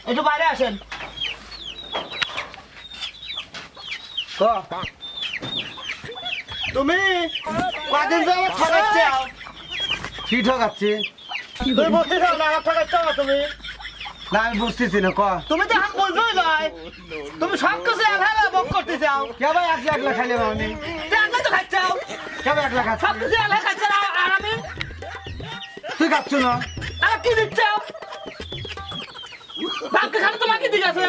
একটু বাইরে আসেন। তুমি কদিন ধরে আমার ঠকাচ্ছ? কি ঠকাচ্ছি? তুমি বুঝতেছ না আমার ঠকাচ্ছ না তুমি? না আমি বুঝতেছি না ক। তুমি তো এখন বুঝবেই নয়, তুমি সব কিছু এভাবে বক করতে চাও। কে ভাই একলা একলা খাইলাম আমি? একলাই তো খাচ্ছাও, কে ভাই একলা খাচ্ছি? সব কিছু এলাই খাচ্ছ আর আমি তুই খাচ্ছ না? আর কি দিচ্ছ? বাপকে খাবে তোমাকে দিয়ে গেছে,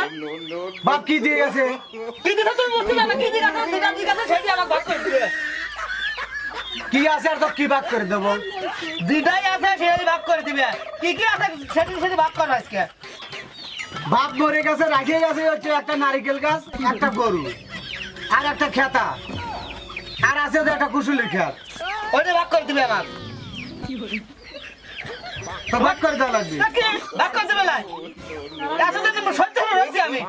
বাপ কি দিয়ে গেছে? কি দিতে তুমি বুঝতে না কি দিয়ে গেছে, যেটা দিয়ে গেছে সেটি আমাকে ভাগ করে দিবে। কি আছে আর তো কি ভাগ করে দেবো? যেটাই আছে সেই ভাগ করে দিবে। কি কি আছে সেটি সেটি ভাগ করো আজকে। বাপ মরে গেছে, রাখিয়ে গেছে হচ্ছে একটা নারিকেল গাছ, একটা গরু আর একটা খেতা, আর আছে তো একটা কুশুলের খেত। ওইটা ভাগ করে দিবে আমার। তো ভাগ করে দেওয়া লাগবে। নাকি ভাগ করে দিবে লাই? আসলে তো সহ্য করে রয়েছি আমি।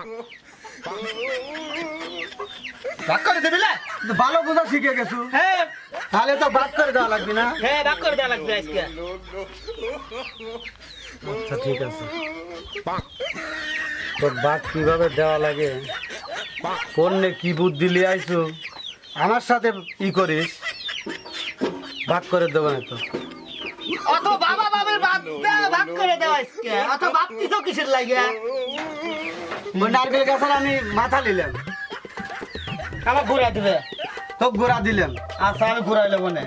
ভাগ করে দিবি লাই? তো ভালো বোঝা শিখে গেছো, হ্যাঁ তাহলে তো ভাগ করে দেওয়া লাগবে না? হ্যাঁ ভাগ করে দেওয়া লাগবে আজকে। আচ্ছা ঠিক আছে। তোর ভাগ কিভাবে দেওয়া লাগে, কোন কি বুদ্ধি লিয়ে আইছো আমার সাথে ই করিস, ভাগ করে দেবো না তো। অত বাবা বাবের বাদ দেওয়া ভাগ করে দেওয়া আজকে। অত ভাবতিস কিসের লাগে? ওই নারকেল গাছের আমি মাথা নিলাম, আমার ঘুরা দিবে। তো গোড়া দিলাম। আচ্ছা আমি ঘুরাই নেবো না।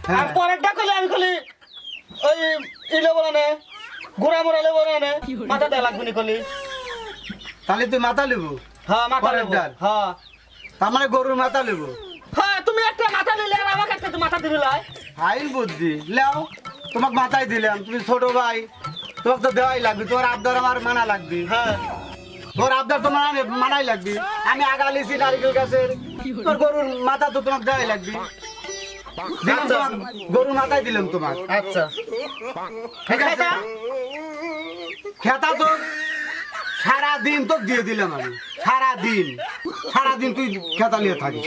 হ্যাঁ। আর পরেরটা করলে আমি খালি ওই ইলে বলে না, ঘুরা মোড়ালে বলে না, মাথা দেওয়া লাগবে না কলি। তাহলে তুই মাথা লিবো? হ্যাঁ মাথা পরের নেবো। ডাল? হ্যাঁ তার মানে গরুর মাথা লিবো? হ্যাঁ তুমি একটা মাথা নিলে আর আমাকে একটা মাথা দিবে লাই। আইন বুদ্ধি লেও, তোমাকে মাথায় দিলাম, তুমি ছোট ভাই, তোমাকে তো দেওয়াই লাগবে, তোমার আবদার আমার মানা লাগবে। হ্যাঁ তোর আবদার তো মানাই লাগবে। আমি আগালিছি নারিকেল গাছের, তোর গরুর মাথা তো তোমাকে দেওয়াই লাগবে। দিলাম আচ্ছা। তোমাকে, গরুর মাথায় দিলাম তোমার। আচ্ছা ঠিক আছে? খেতা তো সারাদিন তো দিয়ে দিলাম আমি, সারাদিন তুই খেতা নিয়ে থাকিস,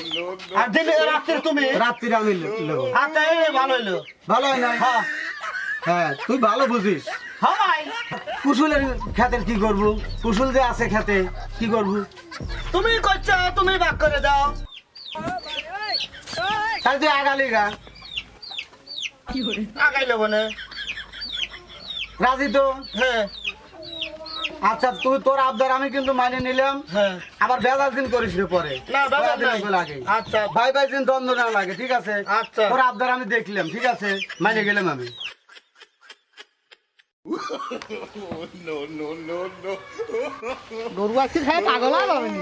আর দিলে রাত্রে তুমি। রাত্রিরে আমি নেবো। আচ্ছা এই ভালো হইলো। ভালো হয় না? হ্যাঁ হ্যাঁ তুই ভালো বুঝিস। হ্যাঁ ভাই কুশুলের খেতের কি করবো? কুশুল যে আছে খেতে কি করবো? তুমি করছো, তুমি ভাগ করে দাও। তাহলে তুই আগালি গা, আগাই নেবো না। রাজি তো? হ্যাঁ আচ্ছা তুই তোর আবদার আমি কিন্তু মানে নিলাম। হ্যাঁ আবার বেজার দিন করিস রে পরে। না বাবা বেজার দিন লাগে। আচ্ছা ভাই ভাই দিন দ্বন্দ্ব না লাগে, ঠিক আছে? আচ্ছা। তোর আবদার আমি দেখলাম, ঠিক আছে, মানে গেলাম আমি। গরু আজকে খায় পাগল আর হবেনি।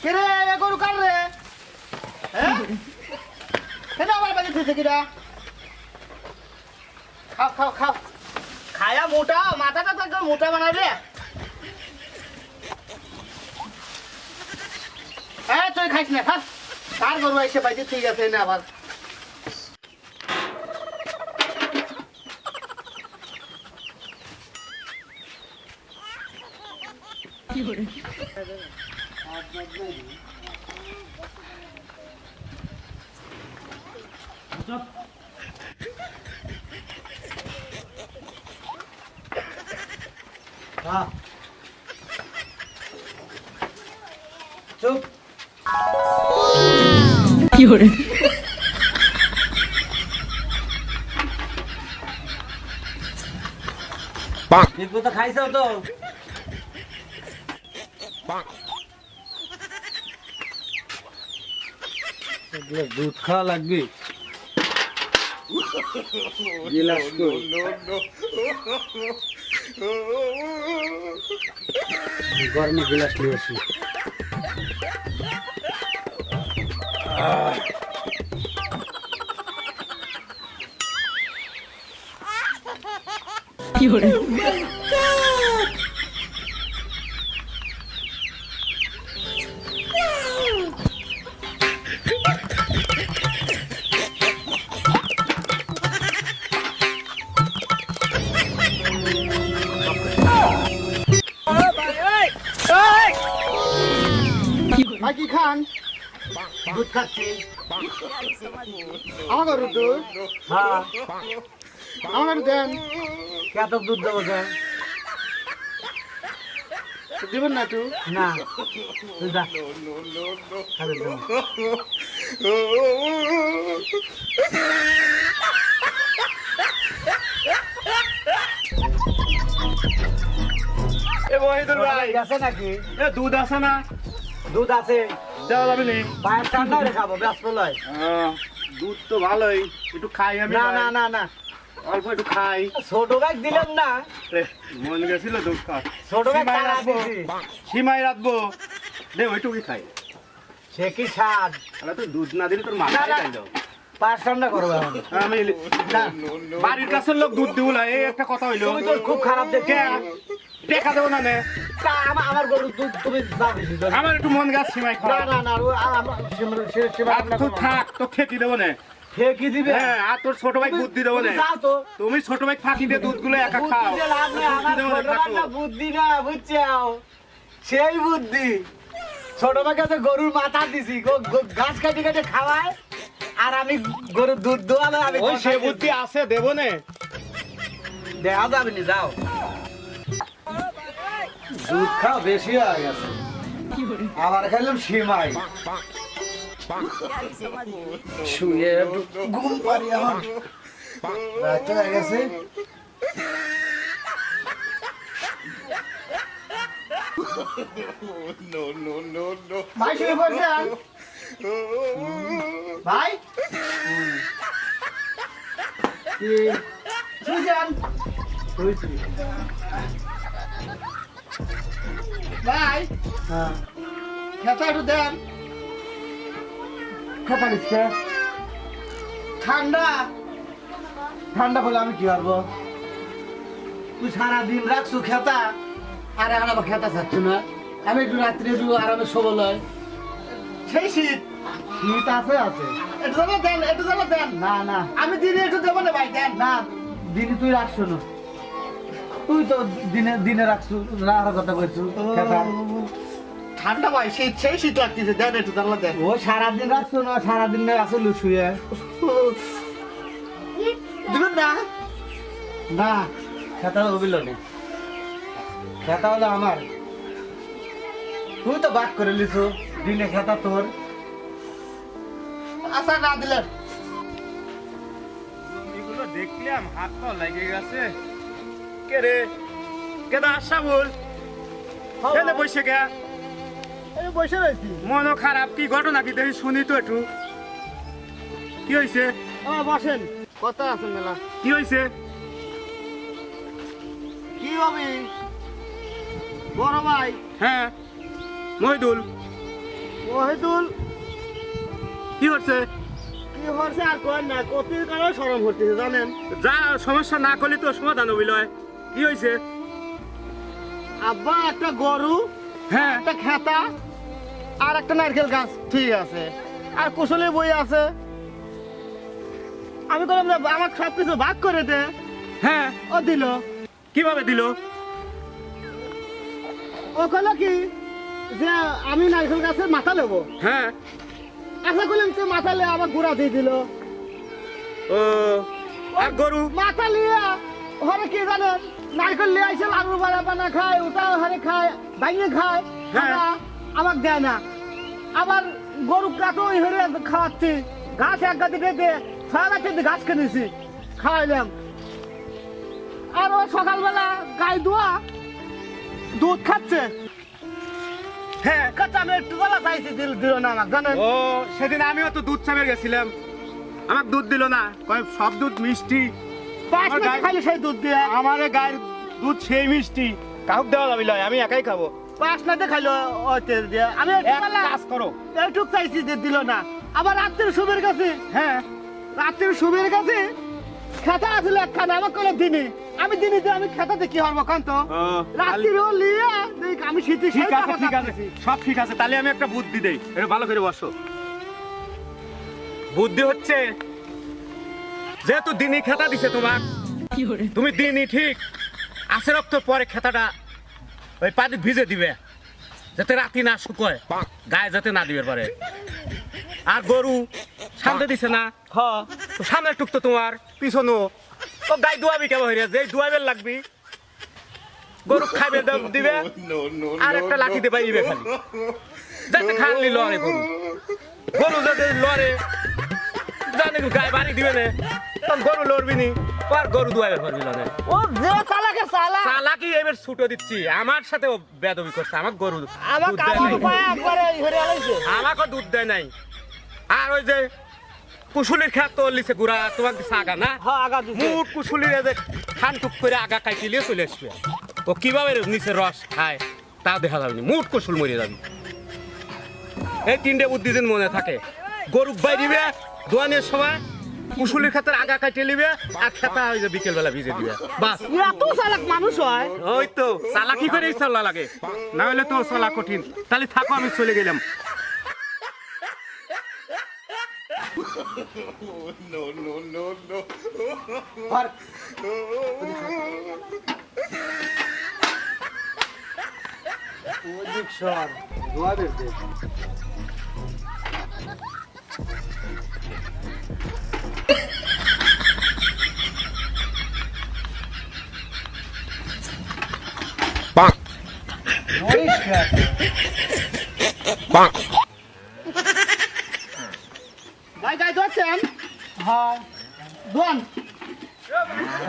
কিরে এ গরু কার রে? হ্যাঁ কেন আমার বাড়ি থেকে কিরা? খাও খাও খাও, খায়া মোটা, মাথাটা তো একদম মোটা বানাবে। হ্যাঁ তুই খাইস না, খা। কার গরু এসে পাইছে, ঠিক আছে না আবার। হ্যাঁ চুপ। ঠিক মতো খাইছো তো? এগুলো দুধ খাওয়া লাগবে। গিলাস কই? গরমে গিলাস নিয়ে আসি। ভাই কি খান? দুধ খাচ্ছি। আমাকে দুধ হ্যাঁ, আমাকে দেন। কত দুধ দেবো কে? দিবেন না একটু? না, তুই যা। খাবে দেবো। এ মহিদুল ভাই, আছে নাকি? এ দুধ আছে না? দুধ আছে, দেওয়া যাবে নি? পায়ের ঠান্ডা রে খাবো, ব্যস্ত লয়। দুধ তো ভালোই, একটু খাই আমি। না ভাই। না না না, অল্প একটু খাই। ছোট ব্যাগ দিলাম না, এ, মন গেছিল দুধ খাওয়ার। ছোট ব্যাগ সীমায় তারা রাখবো। দিছি। সীমায় রাখবো। দে ওইটুকুই খাই। সে কি স্বাদ? তাহলে তো দুধ না দিলে তোর মাথায় না, না। খাই দাও। পায়ের ঠান্ডা করবো এখন। আমি না, বাড়ির কাছের লোক দুধ দিবো না, এই একটা কথা হইলো। তুমি তো খুব খারাপ দেখে। দেখা দেবো না নে। আমার গরুর দুধ তুমি দাও বেশি করে। আমার একটু মন গাছ সীমায় না খাওয়া। না না, আর তুই থাক, তো ঠেকি দেবো না। কি দিবে? হ্যাঁ, আর তোর ছোট ভাই বুদ্ধি দেবো না। তুমি যাও তো। তুমি ছোট ভাই ফাঁকি দিয়ে দুধগুলো একা খাও। বুদ্ধি দিয়ে লাভ নেই, আমার বুদ্ধি দেবো না, ছোট থাকো। ভাইটা বুদ্ধি না, বুঝছাও? সেই বুদ্ধি। ছোট ভাইকে তো গরুর মাথা দিছি, ঘাস কাটি কাটি খাওয়ায়, আর আমি গরুর দুধ দোয়ালে আমি ওই সে কষাই বুদ্ধি দিছি। আছে, দেবো না। দেওয়া যাবে নি, যাও। দুধ খাও বেশি হয়ে গেছে, আবার খাইলাম সিমাই। শুয়ে একটু ঘুম পারি এখন, রাত হয়ে গেছে। ভাই শুয়ে পড়ছেন? ভাই কি? শুয়েছেন? শুয়েছি। ভাই হ্যাঁ, খেতে একটু দেন। খেতে নিস কে? ঠান্ডা। ঠান্ডা বলে আমি কি পারবো? তুই সারাদিন রাখছু খেতা, আর এখন আবার খেতা চাচ্ছ না। আমি একটু রাত্রে একটু আরামে শোবো লয়। সেই শীত। শীত আছে আছে। একটু জলে দেন, একটু জলে দেন। না না আমি দিনে একটু দেবো না ভাই, দেন। না, দিনে তুই রাখছো না। তুই তো দিনে দিনে রাখছু, রাখার কথা বলছু খেতা। ঠান্ডা ভাই, শীত, সেই শীত লাগতেছে, দেন একটু জলে দেন। ও সারাদিন রাখছো না, সারাদিন আসলো শুয়ে। দিবেন না? না, খেতা অবিল নেই, খেতা হলো আমার। তুই তো বাক করে লিছু, দিনে খেতা তোর। আচ্ছা, না দিলেন। এগুলো দেখলাম হাত পা লেগে গেছে। কে রে? কে দা আশা বল? কেন বসে গে? এই বসে রয়েছি। মনও খারাপ, কি ঘটনা কি দেখি শুনি তো একটু। কি হয়েছে? বসেন, কথা আছে মেলা। কি হয়েছে? কি হবে বড় ভাই? হ্যাঁ, মহিদুল, ওহিদুল কি হচ্ছে? কি হচ্ছে আর কর না, কতির কারণে সরম হচ্ছে জানেন? যা সমস্যা না করলে তো সমাধান হইল। কি হয়েছে? আব্বা একটা গরু, হ্যাঁ, একটা খেতা, আর একটা নারকেল গাছ ঠিক আছে, আর কুশলী বই আছে। আমি বললাম যে আমার সব কিছু ভাগ করে দে, হ্যাঁ, ও দিল। কিভাবে দিল? ও কইলো কি যে আমি নারকেল গাছের মাথা নেবো। হ্যাঁ, আশা করলাম তো মাথা নিয়ে আবার গুড়া দিয়ে দিল। ও, আর গরু? মাথা নিয়ে ওখানে কি জানেন, নারকেল নিয়ে আসে আলু বাড়া বানা খায়, ওটা ওখানে খায়, ভাঙিয়ে খায়, হ্যাঁ। আমাকে দেয় না। আবার গরু কাটো হেরে খাওয়াচ্ছি, ঘাস এক গাছে বেঁধে ছয় গাছে ঘাস কিনেছি, খাওয়াইলাম। আর ও সকালবেলা গায়ে দোয়া দুধ খাচ্ছে। হ্যাঁ, কাচ্চা আমি একটু বেলা চাইছি, দিল না আমাকে জানেন। ও, সেদিন আমিও তো দুধ চাপে গেছিলাম, আমাকে দুধ দিল না, কয় সব দুধ মিষ্টি। পাঁচ আমার মিনিট গায়ে- খাইলে সেই দুধ দিয়ে আমার এই গায়ের দুধ সেই মিষ্টি, কাউকে দেওয়া যাবে না, আমি একাই খাবো। পাঁচ মিনিটে খাইলো ওতে দিয়ে। আমি একটু এক বেলা কাজ করো। এইটুক চাইছি যে দিল না। আবার রাত্রের শুভের কাছে, হ্যাঁ, রাত্রের শুভের কাছে খেতা আসলে একখানা আমার কোনো দিনই আমি দিনই আমি খেতাতে কি হবো কান্ত রাত্রি হলি আমি শীতে ঠিক আছে ঠিক আছে সব ঠিক আছে তাহলে আমি একটা বুদ্ধি দেই এটা ভালো করে বসো বুদ্ধি হচ্ছে যেহেতু দিনই খেতা দিছে তোমার তুমি দিনই ঠিক আসে রক্ত পরে খেতাটা ওই পানি ভিজে দিবে যাতে রাতি না শুকোয় গায়ে যাতে না দিবে পরে আর গরু সামনে দিছে না তো সামনের টুক তো তোমার পিছনো ও গায়ে দুয়াবি কেমন হয়ে যে দুয়াবের লাগবি গরু খাবে দিবে আর একটা লাঠি দেবে ইবে খালি যাতে খালি লড়ে গরু গরু যাতে লড়ে জানে গায়ে বাড়ি দিবে না তখন গরু লড়বি নি আর গরু দুয়াবে পারবি লড়ে ও যে চালাকে চালাকি এবার ছুটো দিচ্ছি আমার সাথে ও বেদবি করছে আমার গরু আমার দুধ দেয় কামার নাই। উপায় একবারে হরে আলাইছে আমাকে দুধ দেয় নাই আর ওই যে কুশুলির খেত তো লিছে গুড়া তোমার দিছে আগা না হ্যাঁ আগা দুধ মুট কুশুলির যে খান টুক করে আগা কাটিয়ে চলে আসবে ও কিভাবে নিচে রস খায় তা দেখা যাবে না মুট কুশুল মরে যাবে এই তিনটে বুদ্ধি দিন মনে থাকে গরু বাই দিবে দোয়ানের সময় কুশুলির ক্ষেত্রে আগা কাটিয়ে নিবে আর খেতা ওই যে বিকেল বেলা ভিজে দিবে বাস এত চালাক মানুষ হয় ওই তো চালাকি করেই চলা লাগে না হলে তো চলা কঠিন তাহলে থাকো আমি চলে গেলাম গাই গাই ধরছেন হ্যাঁ দোয়ান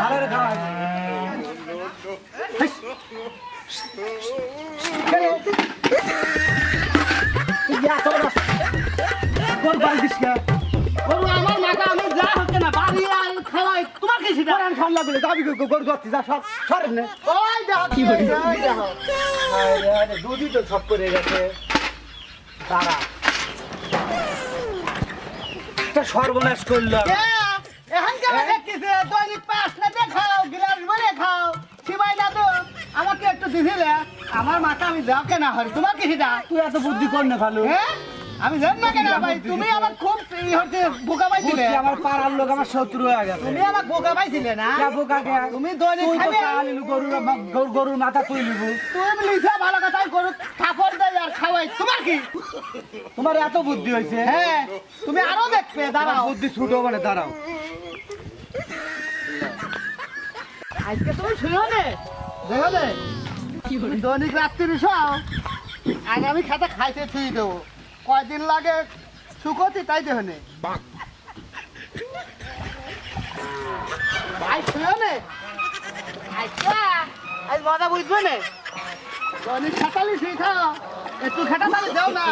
ঘরে খাওয়াই আমার মাথা আমি যা হচ্ছে না বাড়ি আর খাওয়াই তোমার কি সেটা খান লাগবে যাবি গরু ধরছি যা সব সরেন না ওই দেখো কি বলি দেখো দুধই তো সব করে গেছে দাঁড়া একটা সর্বনাশ করলাম এখন কেমন দেখতেছে দৈনিক পাঁচ না দেখাও গিলাস ভরে খাও সিমাই না তো আমাকে একটু দিছিলে আমার মাথা আমি যাও কেনা হয় তোমার কি সেটা তুই এত বুদ্ধি কর না ভালো হ্যাঁ আমি জান না কেন ভাই তুমি আমার খুব হচ্ছে বোকা পাইছিলে আমার পাড়ার লোক আমার শত্রু হয়ে গেছে তুমি আমার বোকা পাইছিলে না বোকা কে তুমি দৈনিক খাবে গরুর মাথা তুই লিবু তুমি লিখা ভালো কথাই গরু থাপড় দেয় আর খাওয়াই তোমার কি তোমার এত বুদ্ধি হয়েছে হ্যাঁ তুমি আরো দেখবে দাঁড়াও বুদ্ধি ছুটো মানে দাঁড়াও আজকে তুমি শুনো নে দেখো নে দৈনিক রাত্রি শোও আগে আমি খাতা খাইতে থুই দেবো কয়দিন লাগে শুকোতি তাই দেহ নে ভাই শুনো নে আচ্ছা আজ মজা বুঝবে নে দৈনিক খাতালি শুই খাও একটু খাটা তাহলে যাও না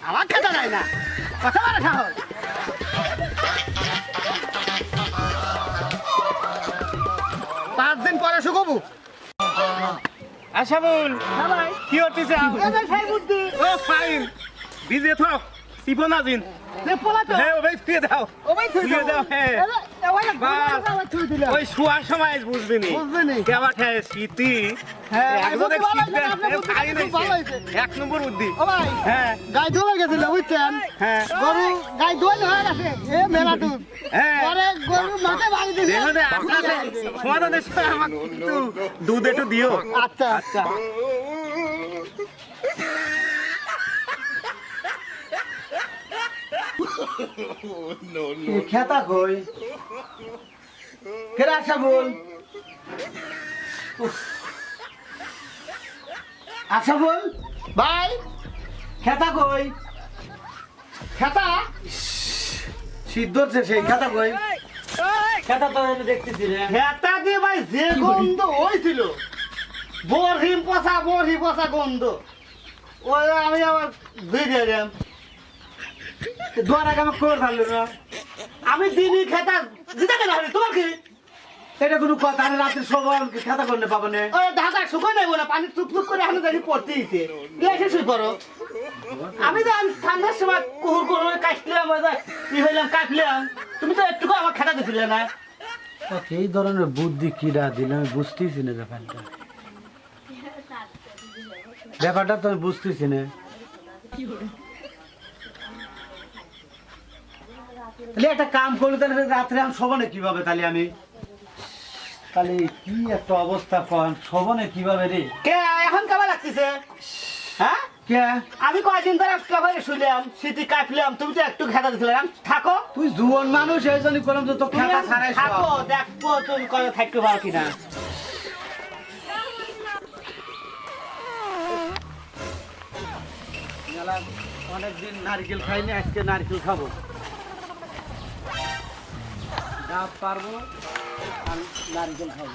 আমার খেতে নাই না কথা বলে খাও পাঁচ দিন পরে শুকোবো আশা বল ভাই কি হচ্ছে সেই বুদ্ধি ও ফাইন বিজে থাক সিবনা দিন যে পোলা তো হ্যাঁ ওই ফিরে দাও ও ভাই থুই দিয়ে দাও, হ্যাঁ। থুই দিলাম ওই শোয়ার সময় বুঝবি নি বুঝবে নি কেমন খায় শীতি হ্যাঁ, একজনে বুদ্ধি ভালো শীত হয়েছে, আপনার বুদ্ধি ফাইন খুব ভালো হয়েছে। এক নম্বর বুদ্ধি ও ভাই হ্যাঁ গাই ধোয়া গেছিল বুঝছেন হ্যাঁ গরু গাই ধোয়া হয়ে গেছে এ মেলা দুধ হ্যাঁ পরে গরু মাঠে বাড়ি দিছে দেখো দে আপনাদের সমাধানের সময় আমাকে একটু দুধ একটু দিও আচ্ছা আচ্ছা খেতা কই কেরা আসা বল আচ্ছা বল ভাই খেতা কই খেতা সিদ্ধ হচ্ছে সেই খেতা কই খেতা তো আমি দেখতেছি রে খেতা দিয়ে ভাই যে গন্ধ হয়েছিল বরহি পচা গন্ধ ওই আমি আবার ধুই দিয়ে দিলাম দোয়ার আগে আমার খবর ভালো না আমি দিনই খেতা দিতে কেন হবে তোমার কি এটা কোনো কথা না, রাত্রে সবার খেতা করলে পাবো না। ওই ঢাকা শুকো নেবো না, পানি চুপ চুপ করে এখন দেখি পড়তেইছে। এসে শুই পড়ো। আমি তো ঠান্ডার সময় কুহুর কুহুর কাটলাম, ই হইলাম কাটলাম, তুমি তো একটু আমার খেটা দিছিলে না। এই ধরনের বুদ্ধি কিরা দিলে আমি বুঝতেছি না ব্যাপারটা তো আমি বুঝতেছি না। তাহলে একটা কাম করলে তাহলে রাত্রে আমি শোবনে কিভাবে? তাহলে আমি তাহলে কি একটা অবস্থা কন, শোবনে কিভাবে রে? কে এখন কেমন লাগতেছে? হ্যাঁ, কে আমি কয়দিন ধরে একটা ঘরে শুনলাম, সিটি কাটলাম, তুমি তো একটু খেটা দিছিলে। থাকো, তুই জুয়ান মানুষ, এই জন্য করলাম তো তুমি খেতা ছাড়াই থাকো, দেখবো তুমি কবে থাকতে পারো কিনা। অনেকদিন নারকেল খাইনি, আজকে নারকেল খাবো। ডাব পারবো আর নারকেল খাবো।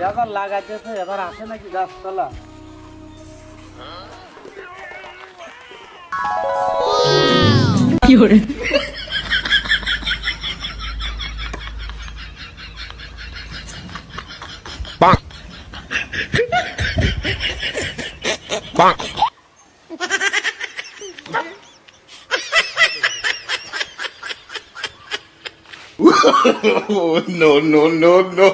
ব্যাপার লাগাইতেছে, এবার আসে নাকি গাছতলা? Oh, no, no, no, no.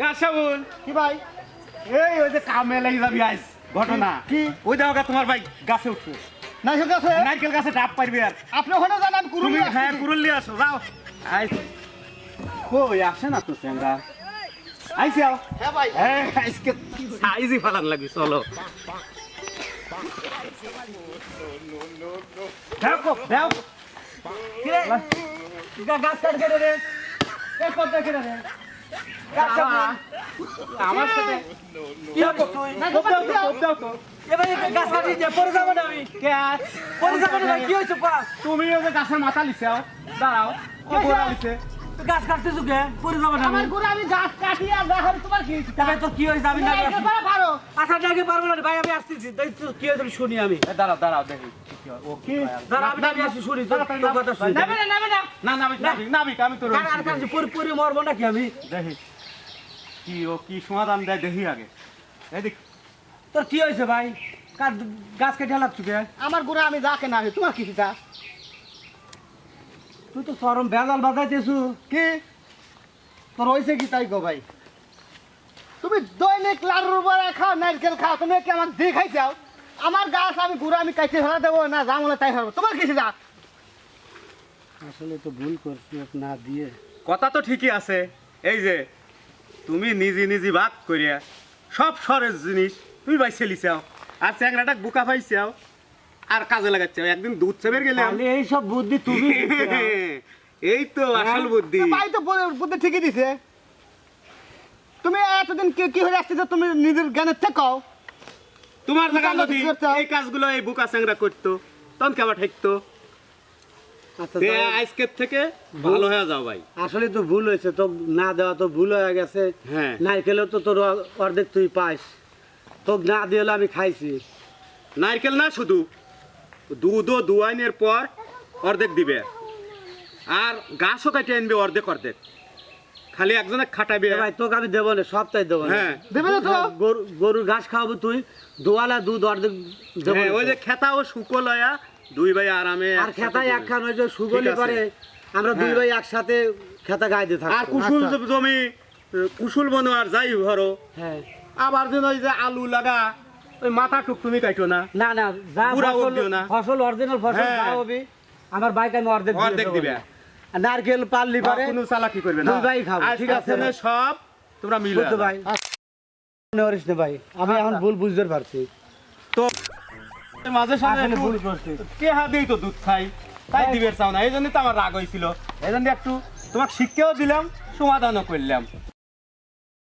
কাশাবুল, কি ভাই? এই ওই যে কামে লাগি যাবি আজ ঘটনা কি? ওই দেখো তোমার ভাই গাছে উঠছে, না ঠিক আছে, নারকেল গাছে ডাব পারবি আর আপনি ওখানে যান, আমি কুরুল তুমি নিয়ে হ্যাঁ আসতেছি। কুরুল নিয়ে আসো, যাও। কই আসে না তো চ্যাংরা, আইসি আও। হ্যাঁ ভাই, হ্যাঁ আজকে সাইজই ফালান লাগি, চলো। দেখো দেখো গাছ কাট কেটে রে, এই পদ্মা কেটে রে। আমার সাথে কি হবে তুই? না, খুব দাও তো, দাও। খুব দাও তো। এবার এই গাছ কাটি যে পরে যাবো না আমি। পরে যাবো না ভাই, কি হয়েছে পা? তুমি ওই যে গাছের মাথা লিছাও, দাঁড়াও কি বলা লিছে? তুই গাছ কাটতেছো কে? পরে যাবো না আমার আমি। গুড়ে আমি গাছ কাটি আর দেখো তোমার কি হয়েছে? তবে তোর কি হয়েছে আমি না তুমি এইটা পারো, পারো। আসার আগে পারবো না রে ভাই, আমি আসতেছি। তাই তোর কি হয়েছে আমি শুনি আমি। দাঁড়াও দাঁড়াও দেখি ও কি দাঁড়া, আমি আসি শুনি তোর তোর কথা শুনি। নামে না, নামে না। না নাবিক নাবিক নাবিক আমি তো কার আর কার পরে পরে মরবো নাকি আমি? দেখি কি ও কি সমাধান দেয় দেখি আগে, এদিক তোর কি হয়েছে ভাই? কার গাছ কেটে হালাচ্ছু কে? আমার গুড়ে আমি যাকে না, তোমার কি চিন্তা? তুই তো চরম বেজাল বাজাইতেছু। কি তোর হয়েছে কি তাই গো ভাই? তুমি দৈনিক লাড়ুর বড়া খাও, নারকেল খাও, তুমি কি আমাকে দিয়ে খাইছাও? আমার গাছ আমি গুড়ে আমি কাইতে ফেলা দেবো না, যা মনে তাই হবে। তোমার কি চিন্তা? আসলে তো ভুল করছি না দিয়ে। কথা তো ঠিকই আছে, এই যে তুমি নিজে নিজে ভাগ করিয়া সব সরের জিনিস তুমি বাইছে লিছাও আর চ্যাংরাটা বুকা পাইছাও আর কাজে লাগাচ্ছাও। একদিন দুধ চেপের গেলাম, তাহলে এই সব বুদ্ধি তুমি এই তো আসল বুদ্ধি। ভাই তো বুদ্ধি ঠিকই দিছে। তুমি এতদিন কি কি হয়ে আসছে যে তুমি নিজের জ্ঞানের থেকেও তোমার জায়গা কাজটা যদি করতে হবে। এই কাজগুলো এই বুকা চ্যাংরা করতো তখন কেমন ঠেকতো। আচ্ছা, তে তাহলে আজকের থেকে ভালো হয়ে যাও ভাই। আসলে তো ভুল হয়েছে, তো না দেওয়া তো ভুল হয়ে গেছে। হ্যাঁ নারকেলও তো তোর অর্ধেক তুই পাস, তো না দিয়ে হলে আমি খাইছি। নারকেল না, শুধু দুধও দুয়াইনের পর অর্ধেক দিবে আর গাছও কাটিয়ে আনবে অর্ধেক অর্ধেক, খালি একজনে খাটাবে। এ ভাই তোকে আমি দেবো না, সবটাই দেবো না। হ্যাঁ দেবে না তো? গরুর ঘাস খাওয়াবো তুই, দোয়ালা দুধ অর্ধেক দেবো হ্যাঁ, না ওই তো। যে খেতা ও শুকো লয়া দুই ভাই আরামে আর একসাথে খেতায় দিবে। একখান ওই যে সুগলি ঠিক আছে। করে আমরা দুই হ্যাঁ। ভাই একসাথে খেতা গাইতে আর থাকবো। কুশুল আচ্ছা। জমি কুশুল বনো আর যাই ভরো, হ্যাঁ, আবার যেন ওই যে আলু লাগা ওই মাথা টুক তুমি কাটো না, না না, যা পুরা ফসল দিও না। ফসল অরিজিনাল ফসল হ্যাঁ। যা হবে আমার বাইক আমি অর্ধেক দিয়ে অর্ধেক দেবো দিবে। না। আর নারকেল পারলি পারে কোনো চালাকি করবে না, দুই ভাই খাবো, আজ ঠিক আছে থেকে ভাই। সব তোমরা মিলে বুঝছো ভাই? মনে করিস না ভাই, আমি এখন ভুল বুঝতে পারছি। তো মাঝে সাথে আসলে একটু ভুল করছি। কেহা দিই তো দুধ খাই, তাই দিবে চাও না, এই জন্য তো আমার রাগ হয়েছিল। এই জন্য একটু তোমাকে শিক্ষাও দিলাম, সমাধানও করলাম।